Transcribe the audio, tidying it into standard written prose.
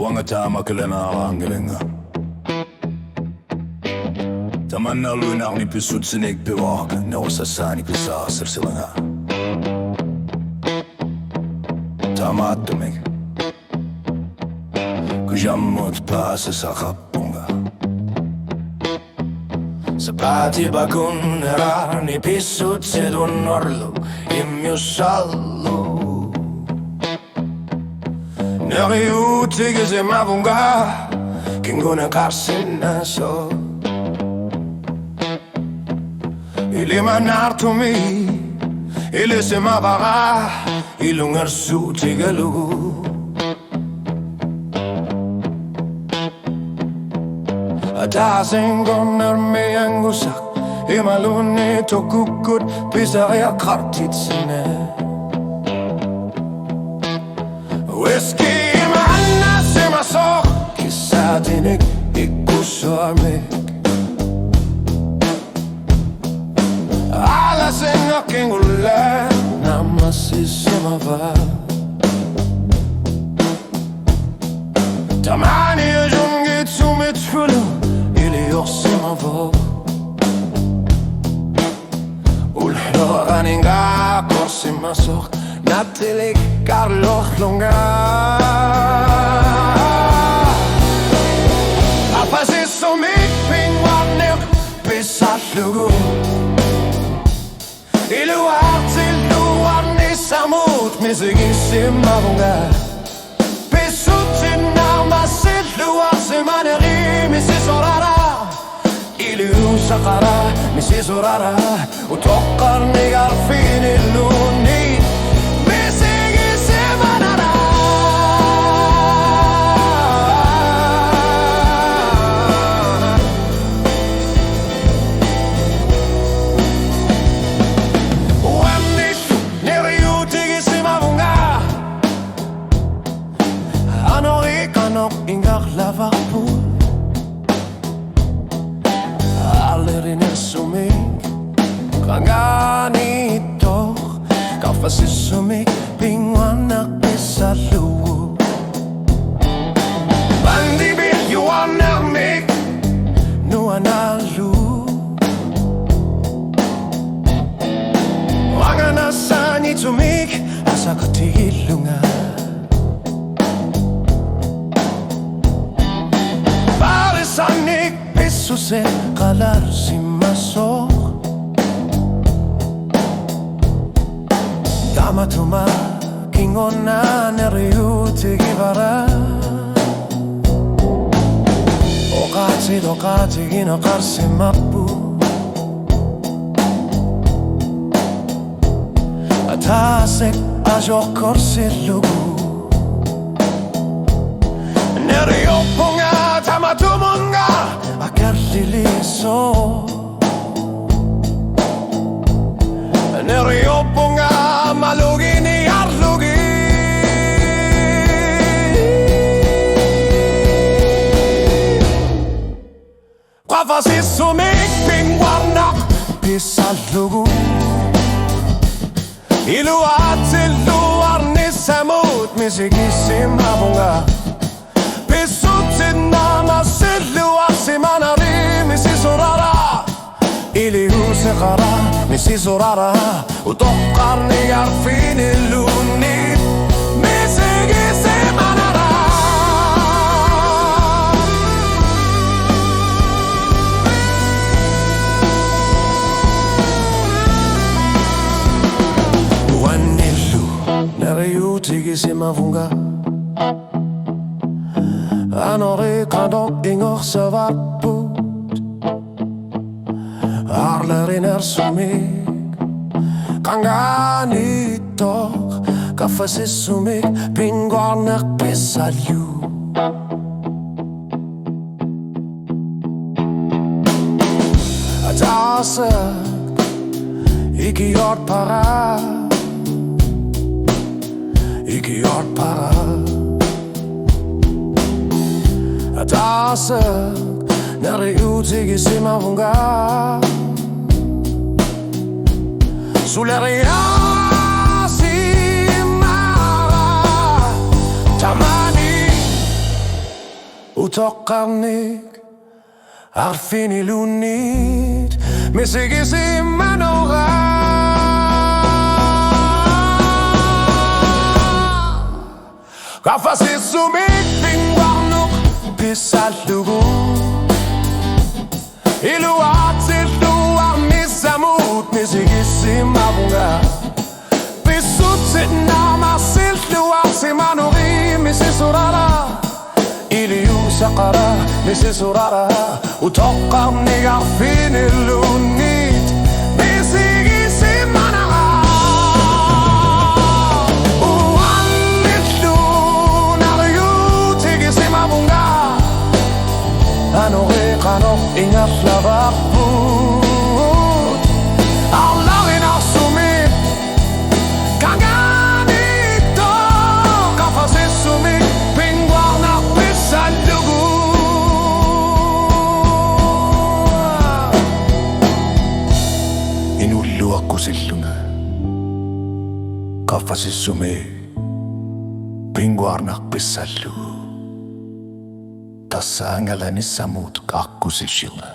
Wangatama kalena rangelinga Tamanna lunar ni Pissallugu bewaga Nawasasani Pissallugu Tamatumik Kujammut pasa sa kapunga Sapati bakun herar ni Pissallugu norlu Imyusallu Neriutige se mavunga Kinguna karsina so Ili manartumi Ili se mavara Ilungar su tigalugu Atasengonar me angusak Imaluni tokukut Pisaya kartitsine Whiskey manna sema so Kisatinik ikusuamik Ala senga kingula Namasisima va Tamani jungi tsumit fulu Ili yorsima va Ulhloraninga korsima sok Natilik karloch longa Qaffasissumik Pinnguarneq Pissallugu Iluartilluarni samut Misigissimavunga Pissutinarmasilluarsimaneri Misisorara Ilusaqara Misisorara Utoqqarni arfinilluni Ingar lavapu Qaffasissumik Qangani toch Qaffasissumik Pinnguarneq Pissallugu Bandi Pinnguarneq Nuanalu Wanganasani tumik Asakatilunga Sanik Pissusel qalar simmaso Damatuma kingona neriuti givara Oqati gino qarsimappu Atasek ajoq korsillugu Neriopunga Tamatumunga Akarliliso Neriopunga Malugini arlugi Qaffasissumik Pinnguarneq Pissallugu Iluartilluarni samut Misigissimavunga Pissutinarmasilluarsimaneri Misisorara Iliusaqara Misisorara Utoqqarni arfinilluni Misigissimavunga Wanillu neriutigisimafunga Anori qadok ingorsavarput Arlerin ersumik Qangani toch Qaffasissumik Pinnguarneq Pissallugu Atasak Ikiot para Ikiot para Atasak neriutigisimafunga Suleria simara Tamani Qaffasissumik عارفين الونيت مسك سيما نوغا Qaffasissumik Pinnguarneq Pissallugu Iluatilluar missamut misigissimavunga Pissutitna marsilluar simanuri misisurara Iliu saqara misisurara Utoqqarneq عارفين الونيت misigissimanaga Qaffasissumik ingat labakut Allahin assumik Kanganito Qaffasissumik Pinnguarneq Pissallugu Inullu akkusilluna Qaffasissumik Pinnguarneq Pissallugu Tässä angalanissa muut kakkusilluna